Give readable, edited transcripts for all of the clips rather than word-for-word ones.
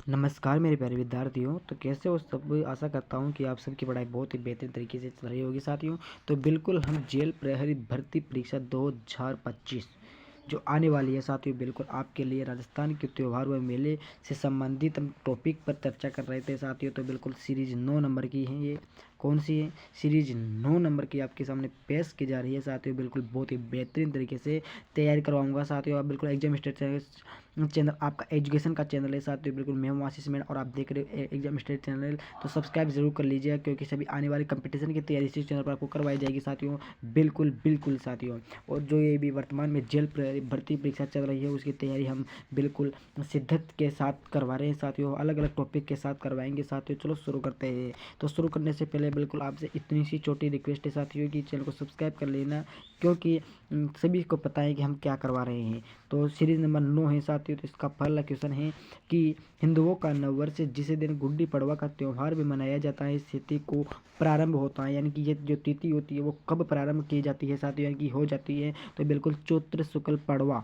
नमस्कार मेरे प्यारे विद्यार्थियों। तो कैसे हो सब। आशा करता हूँ कि आप सबकी पढ़ाई बहुत ही बेहतरीन तरीके से चल रही होगी साथियों। तो बिल्कुल हम जेल प्रहरी भर्ती परीक्षा 2025 जो आने वाली है साथियों, बिल्कुल आपके लिए राजस्थान के त्यौहार व मेले से संबंधित हम टॉपिक पर चर्चा कर रहे थे साथियों। तो बिल्कुल सीरीज 9 नंबर की है ये। कौन सी है? सीरीज 9 नंबर की आपके सामने पेश की जा रही है साथियों। बिल्कुल बहुत ही बेहतरीन तरीके से तैयारी करवाऊंगा साथियों। आप बिल्कुल एग्जाम स्टेट चैनल आपका एजुकेशन का चैनल है साथियों। बिल्कुल मैं हूं आशीष मेन और आप देख रहे हो एग्जाम स्टेट चैनल। तो सब्सक्राइब जरूर कर लीजिएगा क्योंकि सभी आने वाले कंपटीशन की तैयारी इसी चैनल पर आपको करवाई जाएगी साथियों। बिल्कुल बिल्कुल साथियों। और जो ये भी वर्तमान में जेल भर्ती परीक्षा चल रही है उसकी तैयारी हम बिल्कुल शिद्दत के साथ करवा रहे हैं साथियों। अलग अलग टॉपिक के साथ करवाएंगे साथियों। चलो शुरू करते हैं। तो शुरू करने से पहले बिल्कुल आपसे इतनी सी छोटी रिक्वेस्ट है साथियों कि चैनल को सब्सक्राइब कर लेना, क्योंकि सभी को पता है कि हम क्या करवा रहे हैं। तो सीरीज नंबर 9 है साथियों। तो इसका पहला क्वेश्चन है कि हिंदुओं का नववर्ष जिस दिन गुड्डी पड़वा का त्यौहार भी मनाया जाता है, इस तिथि को प्रारंभ होता है, यानी कि ये जो तिथि होती है वो कब प्रारंभ की जाती है साथियों, यानी कि हो जाती है। तो बिल्कुल चैत्र शुक्ल पड़वा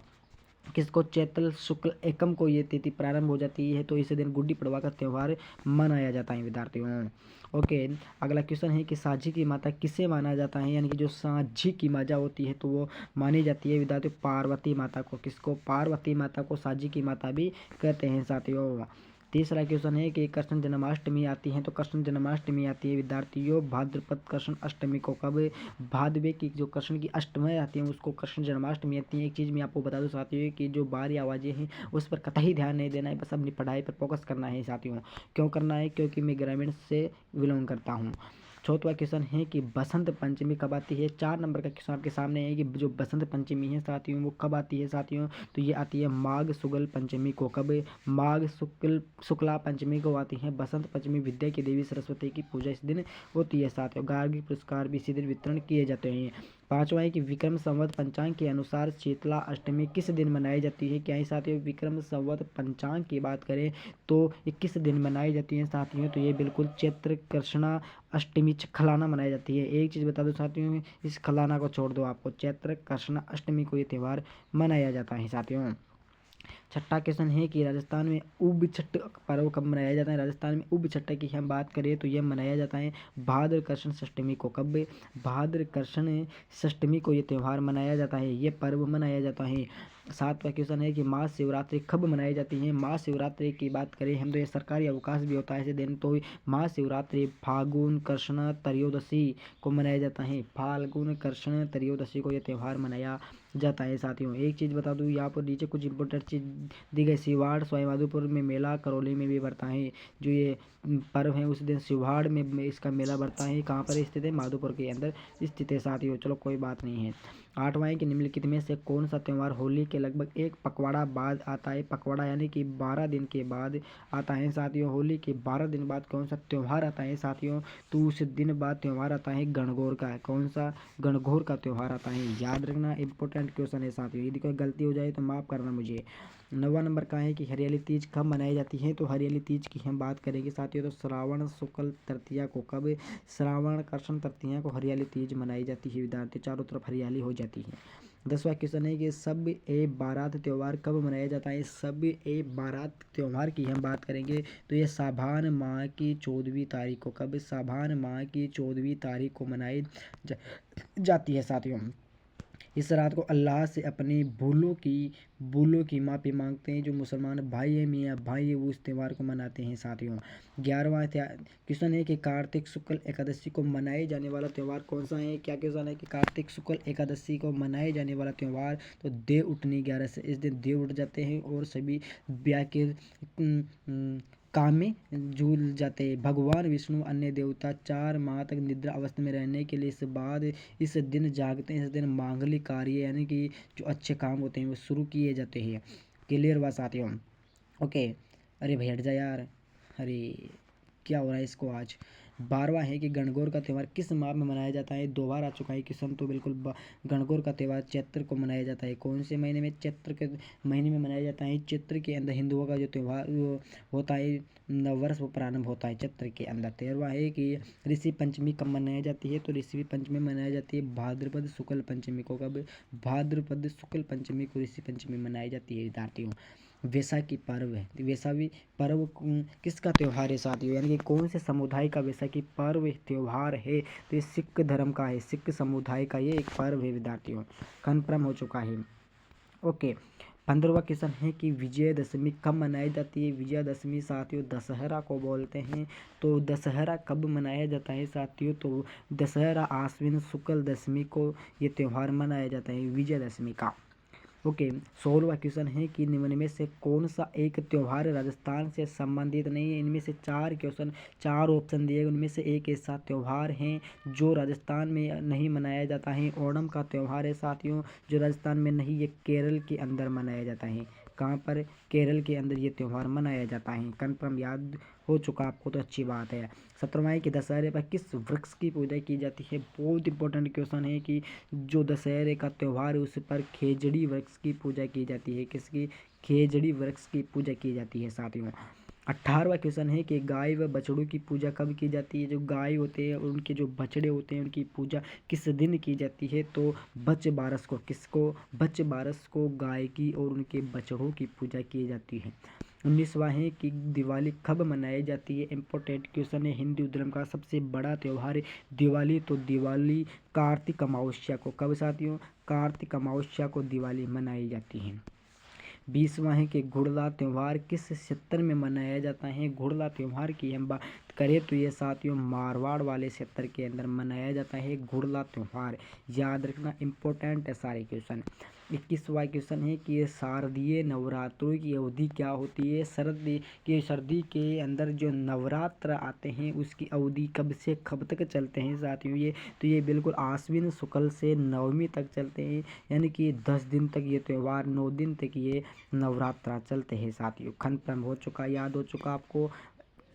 किसको, चैत्र शुक्ल एकम को ये तिथि प्रारंभ हो जाती है। तो इसी दिन गुड्डी पड़वा का त्यौहार मनाया जाता है विद्यार्थियों। ओके। अगला क्वेश्चन है कि साझी की माता किसे माना जाता है, यानी कि जो साझी की माता होती है तो वो मानी जाती है विद्यार्थियों पार्वती माता को। किसको? पार्वती माता को साझी की माता भी कहते हैं साथियों। तीसरा क्वेश्चन है कि कृष्ण जन्माष्टमी आती है। तो कृष्ण जन्माष्टमी आती है विद्यार्थियों भाद्रपद कृष्ण अष्टमी को। कब? भादवे की जो कृष्ण की अष्टमी आती है उसको कृष्ण जन्माष्टमी आती है। एक चीज़ मैं आपको बता दूं साथियों कि जो बाहरी आवाज़ें हैं उस पर कतई ध्यान नहीं देना है, बस अपनी पढ़ाई पर फोकस करना है साथियों। क्यों करना है? क्योंकि मैं ग्रामीण से बिलोंग करता हूँ। चौथा क्वेश्चन है कि बसंत पंचमी कब आती है। 4 नंबर का क्वेश्चन आपके सामने है कि जो बसंत पंचमी है साथियों वो कब आती है साथियों। तो ये आती है माघ शुक्ल पंचमी को। कब? माघ शुक्ला पंचमी को आती है बसंत पंचमी। विद्या की देवी सरस्वती की पूजा इस दिन होती है साथियों। गार्गी पुरस्कार भी इसी दिन वितरण किए जाते हैं। पांचवा है कि विक्रम संवत पंचांग के अनुसार शीतला अष्टमी किस दिन मनाई जाती है। क्या है साथियों? विक्रम संवत पंचांग की बात करें तो ये किस दिन मनाई जाती है साथियों। तो ये बिल्कुल चैत्र कृष्णा अष्टमी खलाना मनाई जाती है। एक चीज़ बता दो साथियों, इस खलाना को छोड़ दो, आपको चैत्र कृष्णा अष्टमी को ये त्यौहार मनाया जाता है साथियों। छठा क्वेश्चन है कि राजस्थान में उब छठ पर्व कब मनाया जाता है। राजस्थान में उब छठ की हम बात करें तो यह मनाया जाता है भाद्र कृष्ण षष्टमी को। कब? भाद्र कृष्ण षष्टमी को ये त्यौहार मनाया जाता है, ये पर्व मनाया जाता है। सातवां क्वेश्चन है कि महाशिवरात्रि कब मनाई जाती है। महाशिवरात्रि की बात करें हम तो ये सरकारी अवकाश भी होता है ऐसे दिन। तो महाशिवरात्रि फाल्गुन कृष्ण त्रयोदशी को मनाया जाता है। फाल्गुन कृष्ण त्रयोदशी को यह त्यौहार मनाया जाता है साथियों। एक चीज़ बता दूं, यहाँ पर नीचे कुछ इंपॉर्टेंट चीज़ दी गई। सिवाड़ सवाईमाधोपुर में मेला, करौली में भी बढ़ता है जो ये पर्व है उस दिन सिवाड़ में इसका मेला बढ़ता है। कहाँ पर स्थित है? माधोपुर के अंदर स्थित है साथियों। चलो कोई बात नहीं है। आठवां है कि निम्नलिखित में से कौन सा त्यौहार होली के लगभग एक पखवाड़ा बाद आता है। पखवाड़ा यानी कि 12 दिन के बाद आता है साथियों। होली के 12 दिन बाद कौन सा त्यौहार आता है साथियों। तो उस दिन बाद त्यौहार आता है गणगौर का। कौन सा? गणगौर का त्यौहार आता है। याद रखना, इंपॉर्टेंट क्वेश्चन है साथियों। यदि कोई गलती हो जाए तो माफ़ करना मुझे। 9वां नंबर का है कि हरियाली तीज कब मनाई जाती है। तो हरियाली तीज की हम बात करेंगे साथियों तो श्रावण शुक्ल तृतीया को। कब? श्रावण कृष्ण तृतीया को हरियाली तीज मनाई जाती है विद्यार्थी। चारों तरफ हरियाली हो जाती है। 10वां क्वेश्चन है कि सब ए बारात त्यौहार कब मनाया जाता है। सब ए बारात त्यौहार की हम बात करेंगे तो ये साभान माह की 14वीं तारीख को। कब? साभान माह की 14वीं तारीख को मनाई जाती है साथियों। इस रात को अल्लाह से अपनी भूलों की माफ़ी मांगते हैं। जो मुसलमान भाई हैं, मियाँ भाई है, वो इस त्यौहार को मनाते हैं साथियों। 11वां क्वेश्चन है कि कार्तिक शुक्ल एकादशी को मनाए जाने वाला त्यौहार कौन सा है। क्या क्वेश्चन है कि कार्तिक शुक्ल एकादशी को मनाए जाने वाला त्यौहार तो देव उठनी 11 से। इस दिन देव उठ जाते हैं और सभी ब्याह के काम में झूल जाते हैं। भगवान विष्णु अन्य देवता 4 माह तक निद्रा अवस्था में रहने के लिए इस बाद इस दिन जागते हैं। इस दिन मांगलिक कार्य यानी कि जो अच्छे काम होते हैं वो शुरू किए जाते हैं। क्लियर बात साथियों? ओके। अरे भाई हट जा यार। अरे क्या हो रहा है इसको आज। 12वां है कि गणगौर का त्यौहार किस माह में मनाया जाता है। 2 बार आ चुका है क्वेश्चन। तो बिल्कुल गणगौर का त्यौहार चैत्र को मनाया जाता है। कौन से महीने में? चैत्र के महीने में मनाया जाता है। चैत्र के अंदर हिंदुओं का जो त्यौहार होता है नववर्ष वो प्रारंभ होता है चैत्र के अंदर। 13वां है कि ऋषि पंचमी कब मनाई जाती है। तो ऋषि पंचमी मनाई जाती है भाद्रपद शुक्ल पंचमी को। कब? भाद्रपद शुक्ल पंचमी को ऋषि पंचमी मनाई जाती है विद्यार्थियों। वैसाखी पर्व है। तो वैसाखी पर्व किसका त्यौहार है साथियों, यानी कि कौन से समुदाय का वैसाखी पर्व त्यौहार है, तो ये सिख धर्म का है, सिख समुदाय का ये एक पर्व है विद्यार्थियों, कन्फर्म हो चुका है। ओके, 15वां क्वेश्चन है कि विजयदशमी कब मनाई जाती है। विजयदशमी साथियों दशहरा को बोलते हैं। तो दशहरा कब मनाया जाता है साथियों, तो दशहरा आश्विन शुक्ल दशमी को ये त्यौहार मनाया जाता है विजयदशमी का। ओके, 16वां क्वेश्चन है कि निम्न में से कौन सा एक त्यौहार राजस्थान से संबंधित नहीं है। इनमें से चार ऑप्शन दिए गए, उनमें से एक ऐसा त्यौहार है जो राजस्थान में नहीं मनाया जाता है। ओणम का त्यौहार है साथियों, जो राजस्थान में नहीं, ये केरल के अंदर मनाया जाता है। कहाँ पर, केरल के अंदर ये त्यौहार मनाया जाता है। कन्फर्म याद हो चुका आपको, तो अच्छी बात है। 17वां है कि दशहरे पर किस वृक्ष की पूजा की जाती है। बहुत इंपॉर्टेंट क्वेश्चन है कि जो दशहरे का त्यौहार है उस पर खेजड़ी वृक्ष की पूजा की जाती है। किसकी, खेजड़ी वृक्ष की पूजा की जाती है साथियों। 18वां क्वेश्चन है कि गाय व बछड़ों की पूजा कब की जाती है। जो गाय होते हैं और उनके जो बछड़े होते हैं उनकी पूजा किस दिन की जाती है, तो बच बारस को। किसको, बच बारस को गाय की और उनके बछड़ों की पूजा की जाती है। 19वां है कि दिवाली कब मनाई जाती है। इम्पोर्टेंट क्वेश्चन है, हिंदू धर्म का सबसे बड़ा त्यौहार है दिवाली। तो दिवाली कार्तिक अमावस्या को, कब साथियों, कार्तिक अमावस्या को दिवाली मनाई जाती है। 20वां है कि घुड़ला त्यौहार किस क्षेत्र में मनाया जाता है। घुड़ला त्यौहार की हम बात करें तो ये साथियों मारवाड़ वाले क्षेत्र के अंदर मनाया जाता है घुड़ला त्यौहार, याद रखना, इम्पोर्टेंट है सारे क्वेश्चन। 21वां क्वेश्चन है कि ये शारदीय नवरात्रों की अवधि क्या होती है। सर्दी के अंदर जो नवरात्र आते हैं उसकी अवधि कब से कब तक चलते हैं साथियों ये, तो ये बिल्कुल आश्विन शुक्ल से नवमी तक चलते हैं, यानी कि 10 दिन तक ये त्यौहार, 9 दिन तक ये नवरात्रा चलते हैं साथियों। कन्फर्म हो चुका, याद हो चुका आपको।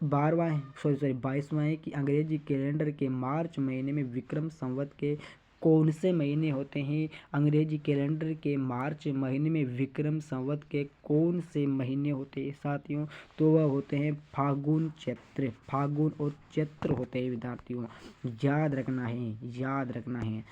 22वां है कि अंग्रेजी कैलेंडर के मार्च महीने में विक्रम संवत के कौन से महीने होते हैं। अंग्रेजी कैलेंडर के मार्च महीने में विक्रम संवत के कौन से महीने होते हैं साथियों, तो वह होते हैं फागुन चैत्र, फागुन और चैत्र होते हैं विद्यार्थियों, याद रखना है, याद रखना है।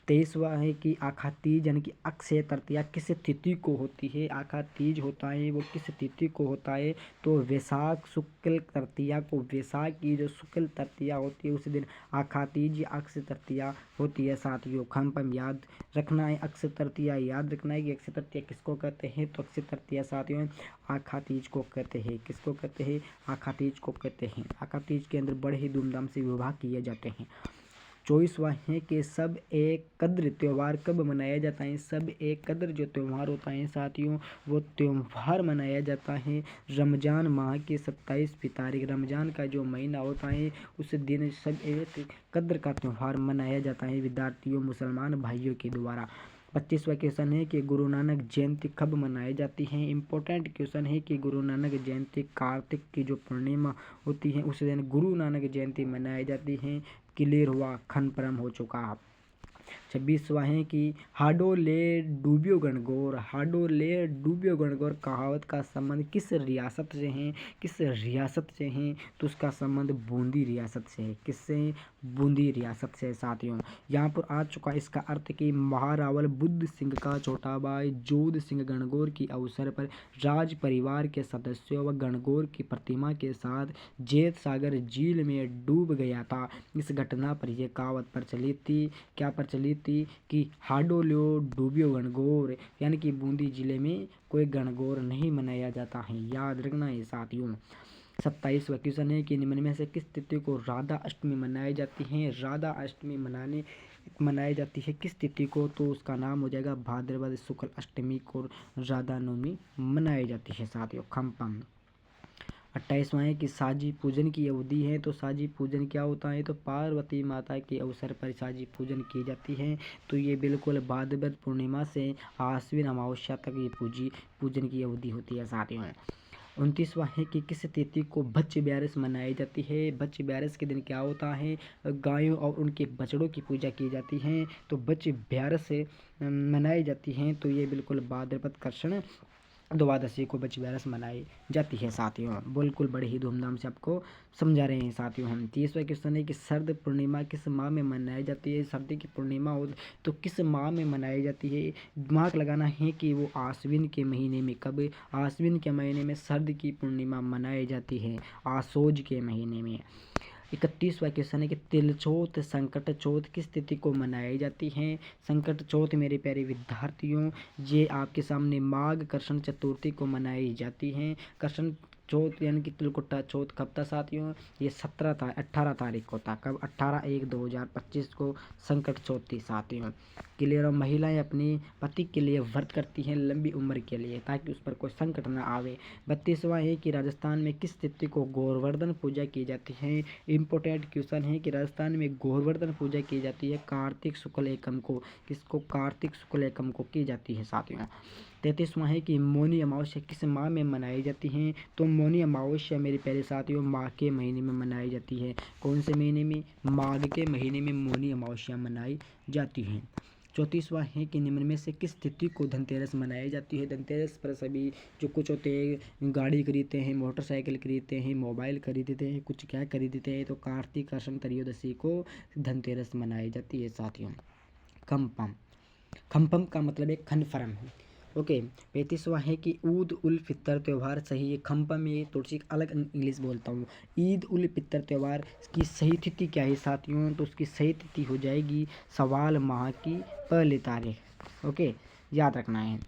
23वां है कि आखा तीज यानी कि अक्षय तृतीया किस तिथि को होती है। आखा तीज होता है वो किस तिथि को होता है, तो वैशाख शुक्ल तृतीया को, वैशाख की जो शुक्ल तृतीया होती है उस दिन आखा तीज या अक्षय तृतीया होती है साथियों। खनपम याद रखना है, अक्षय तृतीया याद रखना है कि अक्षय तृतीया किसको कहते हैं, तो अक्षय तृतीया साथियों आखा तीज को कहते हैं। किसको कहते हैं, आखा तीज को कहते हैं। आखा तीज के अंदर बड़े ही धूमधाम से विवाह किए जाते हैं। 24वां है कि सब एक कद्र त्यौहार कब मनाया जाता है। सब एक कद्र जो त्यौहार होता है साथियों, वो त्यौहार मनाया जाता है रमज़ान माह की 27वीं तारीख, रमज़ान का जो महीना होता है उस दिन सब एक कद्र का त्यौहार मनाया जाता है विद्यार्थियों, मुसलमान भाइयों के द्वारा। 25वां क्वेश्चन है कि गुरु नानक जयंती कब मनाई जाती है। इम्पोर्टेंट क्वेश्चन है कि गुरु नानक जयंती कार्तिक की जो पूर्णिमा होती है उस दिन गुरु नानक जयंती मनाई जाती है। क्लियर हुआ, कन्फर्म हो चुका। 26वां है कि हाडो ले डूबियो गणगौर, हाडो ले डूबियो गणगौर कहावत का संबंध किस रियासत से है, किस रियासत से है, तो उसका संबंध बूंदी रियासत से है। किससे, बूंदी रियासत से साथियों। यहाँ पर आ चुका इसका अर्थ कि महारावल बुद्ध सिंह का छोटा भाई जोध सिंह गणगौर की अवसर पर राज परिवार के सदस्यों व गणगौर की प्रतिमा के साथ जेत सागर झील में डूब गया था। इस घटना पर यह कहावत प्रचलित थी, क्या प्रचलित थी, कि हाडो लो डूबियो गणगौर, यानी कि बूंदी जिले में कोई गणगौर नहीं मनाया जाता है, याद रखना है साथियों। 27वां क्वेश्चन है कि निम्न में से किस तिथि को राधा अष्टमी मनाई जाती है। राधा अष्टमी मनाई जाती है किस तिथि को, तो उसका नाम हो जाएगा भाद्रपद शुक्ल अष्टमी को राधा नवमी मनाई जाती है साथियों। खम्पम 28वां है कि साजी पूजन की अवधि है। तो साजी पूजन क्या होता है, तो पार्वती माता के अवसर पर साजी पूजन की जाती है। तो ये बिल्कुल भाद्रपद पूर्णिमा से आश्विन अमावस्या तक ये पूजन की अवधि होती है साथियों। 29वां है कि किस तिथि को बच्चे ब्यारस मनाई जाती है। बच्चे ब्यारस के दिन क्या होता है, गायों और उनके बछड़ों की पूजा की जाती है, तो बच्चे ब्यारस मनाई जाती हैं। तो ये बिल्कुल भाद्रपद कृष्ण द्वादशी को बचवैरस मनाई जाती है साथियों। बिल्कुल बड़े ही धूमधाम से आपको समझा रहे हैं साथियों हम। 30वां क्वेश्चन है कि सर्द पूर्णिमा किस माह में मनाई जाती है। सर्दी की पूर्णिमा हो तो किस माह में मनाई जाती है। दिमाग लगाना है कि वो आश्विन के महीने में। कब? आश्विन के महीने में सर्द की पूर्णिमा मनाई जाती है, आसोज के महीने में। 31वां क्वेश्चन है कि तिलचौथ संकट चौथ किस तिथि को मनाई जाती है। संकट चौथ मेरे प्यारे विद्यार्थियों ये आपके सामने माघ कृष्ण चतुर्थी को मनाई जाती है। कृष्ण चौथ यानी कि तिलकुट्टा चौथ कब था साथियों? ये 18 तारीख को था। कब? 18/1/2025 को संकट चौथ थी साथियों। क्लियर? और महिलाएं अपनी पति के लिए व्रत करती हैं लंबी उम्र के लिए, ताकि उस पर कोई संकट न आवे। 32वां है कि राजस्थान में किस तिथि को गोवर्धन पूजा की जाती है। इम्पोर्टेंट क्वेश्चन है कि राजस्थान में गोवर्धन पूजा की जाती है कार्तिक शुक्ल एकम को। किसको? कार्तिक शुक्ल एकम को की जाती है साथियों। 33वां है कि मौनी अमावस्या किस माह में मनाई जाती है। तो मौनी अमावस्या मेरे प्यारे साथियों माघ के महीने में मनाई जाती है। कौन से महीने में? माघ के महीने में मौनी अमावस्या मनाई जाती है। 34वां है कि निम्न में से किस तिथि को धनतेरस मनाई जाती है। धनतेरस पर सभी जो कुछ होते हैं, गाड़ी खरीदते हैं, मोटरसाइकिल खरीदते हैं, मोबाइल खरीदते हैं, कुछ क्या खरीदते हैं, तो कार्तिक कृष्ण त्रयोदशी को धनतेरस मनाई जाती है साथियों। खम्पम, खम्पम का मतलब एक कन्फर्म है। ओके। 35वां है कि ईद उल फितर त्यौहार सही है। खम्पम में थोड़ी सी अलग इंग्लिश बोलता हूँ। ईद उल फितर त्यौहार की सही तिथि क्या है साथियों? तो उसकी सही तिथि हो जाएगी सवाल माह की पहली तारीख। ओके, याद रखना है।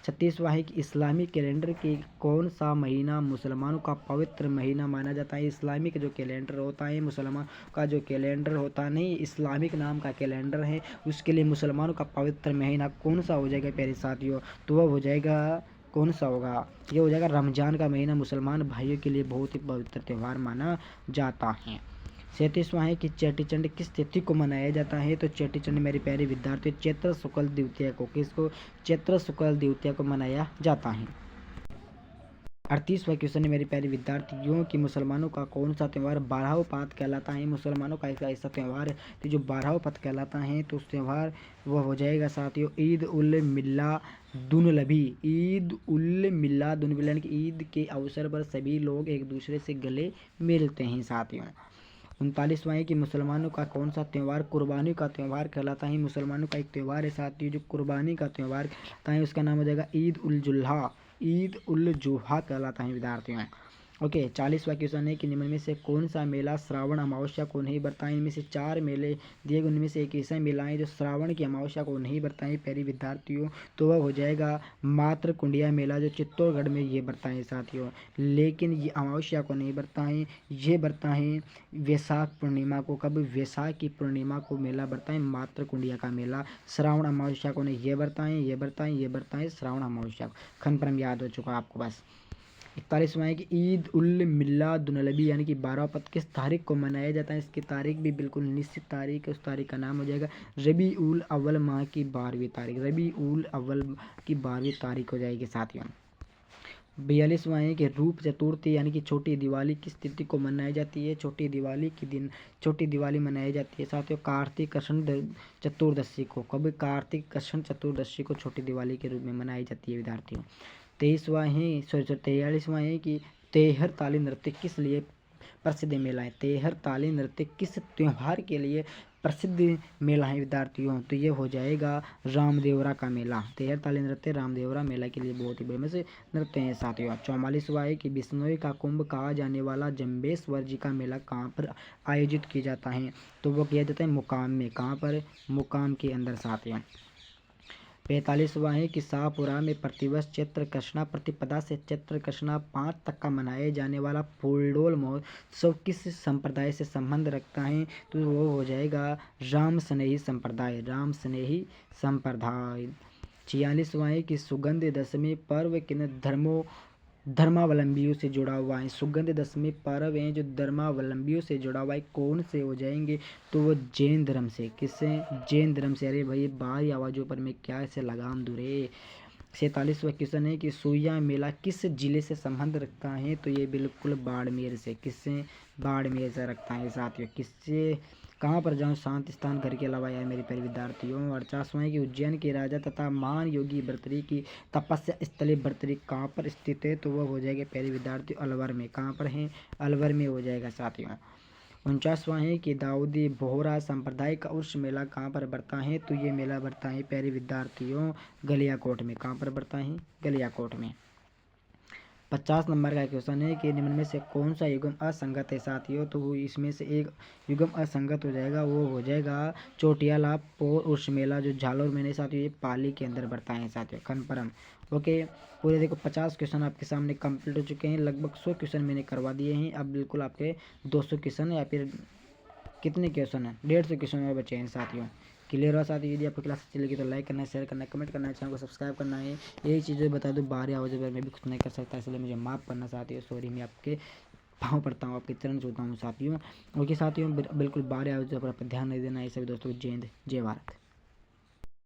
36वां है कि इस्लामिक कैलेंडर के कौन सा महीना मुसलमानों का पवित्र महीना माना जाता है। इस्लामिक जो कैलेंडर होता है, मुसलमान का जो कैलेंडर होता नहीं, इस्लामिक नाम का कैलेंडर है, उसके लिए मुसलमानों का पवित्र महीना कौन सा हो जाएगा प्यारे साथियों? तो वह हो जाएगा, कौन सा होगा? ये हो जाएगा रमजान का महीना। मुसलमान भाइयों के लिए बहुत ही पवित्र त्यौहार माना जाता है। 37वां है कि चेटीचंड किस तिथि को मनाया जाता है। तो चेटीचंड मेरे प्यारे विद्यार्थी चैत्र शुक्ल द्वितीया को, किसको? चैत्र शुक्ल द्वितीया को मनाया जाता है। 38वां क्वेश्चन है मेरे प्यारे विद्यार्थियों कि मुसलमानों का कौन सा त्यौहार बारहों कहलाता है। मुसलमानों का ऐसा त्यौहार है कि जो बारहों कहलाता है, तो उस त्यौहार वह हो जाएगा साथियों ईद उल मिलादुन्नबी। ईद उल मिलादुन्नबी यानी कि ईद के अवसर पर सभी लोग एक दूसरे से गले मिलते हैं साथियों। 39वां है कि मुसलमानों का कौन सा त्यौहार कुर्बानी का त्यौहार कहलाता है। मुसलमानों का एक त्यौहार है साथियों जो कुर्बानी का त्यौहार कहलाता है, उसका नाम हो जाएगा ईद उल जुल्हा। ईद उल जुहा कहलाता है विद्यार्थियों। ओके। 40वां क्वेश्चन है कि निम्न में से कौन सा मेला श्रावण अमावस्या को नहीं बरता है। इनमें से 4 मेले दिए गए, उनमें से एक ऐसा मेला है जो श्रावण की अमावस्या को नहीं बरता है प्यारे विद्यार्थियों। तो वह हो जाएगा मात्र कुंडिया मेला, जो चित्तौड़गढ़ में ये बरता है साथियों। लेकिन ये अमावस्या को नहीं बरता है, ये बरता है वैशाख पूर्णिमा को। कब? वैशाख की पूर्णिमा को मेला बरता है मात्र कुंडिया का मेला। श्रावण अमावस्या को नहीं। ये बरता है, ये बरता है, ये बरता है श्रावण अमावस्या को। कन्फर्म याद हो चुका आपको बस। 41वां है कि ईद उल मिलादुन्नबी यानी कि 12 किस तारीख को मनाया जाता है। इसकी तारीख भी बिल्कुल निश्चित तारीख है। उस तारीख का नाम हो जाएगा रबी उल अव्वल माह की 12वीं तारीख। रबी उल अव्वल की 12वीं तारीख हो जाएगी साथियों। 42वां है कि रूप चतुर्थी यानी कि छोटी दिवाली किस तिथि को मनाई जाती है। छोटी दिवाली के दिन छोटी दिवाली मनाई जाती है साथियों कार्तिक कृष्ण चतुर्दशी को। कब? कार्तिक कृष्ण चतुर्दशी को छोटी दिवाली के रूप में मनाई जाती है विद्यार्थियों। 43वां है कि तेहर ताली नृत्य किस लिए प्रसिद्ध मेला है। तेहर ताली नृत्य किस त्योहार के लिए प्रसिद्ध मेला है विद्यार्थियों? तो ये हो जाएगा रामदेवरा का मेला। तेहर ताली नृत्य रामदेवरा मेला के लिए बहुत ही फेमस नृत्य है साथियों। 44वां है कि बिश्नोई का कुंभ कहा जाने वाला जम्बेश्वर जी का मेला कहाँ पर आयोजित किया जाता है। तो वो किया जाता है मुकाम में। कहाँ पर? मुकाम के अंदर साथियों। 45वां है कि शाहपुरा में प्रतिवर्ष चैत्र कृष्णा प्रतिपदा से चैत्र कृष्णा 5 तक का मनाए जाने वाला फूलडोल महोत्सव किस संप्रदाय से संबंध रखता है। तो वो हो जाएगा राम स्नेही संप्रदाय। राम स्नेही संप्रदाय। 46वां है कि सुगंध दशमी पर्व किन धर्मावलंबियों से जुड़ा हुआ है। सुगंध दशमी पर्व है जो धर्मावलंबियों से जुड़ा हुआ है। कौन से हो जाएंगे? तो वो जैन धर्म से। किससे? जैन धर्म से। अरे भाई बाहरी आवाज़ों पर मैं क्या ऐसे लगाम दूँ रे। 47वां क्वेश्चन है कि सुइया मेला किस जिले से संबंध रखता है। तो ये बिल्कुल बाड़मेर से। किससे? बाड़मेर से रखता है साथियों। किससे? कहाँ पर जाऊँ शांत स्थान घर के अलावा यार मेरे प्यारे विद्यार्थियों। 48वां है कि उज्जैन के राजा तथा महान योगी भर्तृहरि की तपस्या स्थली भर्तृहरि कहाँ पर स्थित है, तो वह हो जाएगा प्यारे विद्यार्थियों अलवर में। कहाँ पर है, अलवर में हो जाएगा साथियों। 49वां है कि दाऊदी बोहरा संप्रदाय का उर्स मेला कहाँ पर बढ़ता है, तो ये मेला बढ़ता है प्यारे विद्यार्थियों गलियाकोट में। कहाँ पर बढ़ता है, गलियाकोट में। 50 नंबर का क्वेश्चन है कि निम्न में से कौन सा युग्म असंगत है साथियों, तो इसमें से एक युग्म असंगत हो जाएगा, वो हो जाएगा चोटियाला पोर उर्स मेला जो झालोर में नहीं साथियों, ये पाली के अंदर बढ़ता है साथियों, कन्फर्म। ओके, पूरे देखो 50 क्वेश्चन आपके सामने कंप्लीट हो चुके हैं, लगभग 100 क्वेश्चन मैंने करवा दिए हैं। अब बिल्कुल आपके 200 क्वेश्चन या फिर कितने क्वेश्चन हैं, 150 क्वेश्चन और बचे हैं साथियों। क्लियर हुआ साथियों। यदि आपको क्लास अच्छी लगी तो लाइक करना है, शेयर करना है, कमेंट करना है, चैनल को सब्सक्राइब करना है। यही चीज़ें बता दूँ, बाहर या वजह पर मैं भी कुछ नहीं कर सकता, इसलिए मुझे माफ़ करना साथियों। सॉरी, मैं आपके पाँव पड़ता हूँ, आपके चरण छूता हूँ साथियों। ओके साथियों, बिल्कुल बाहर या वजह पर आप ध्यान नहीं देना है। सभी दोस्तों को जय हिंद, जय भारत।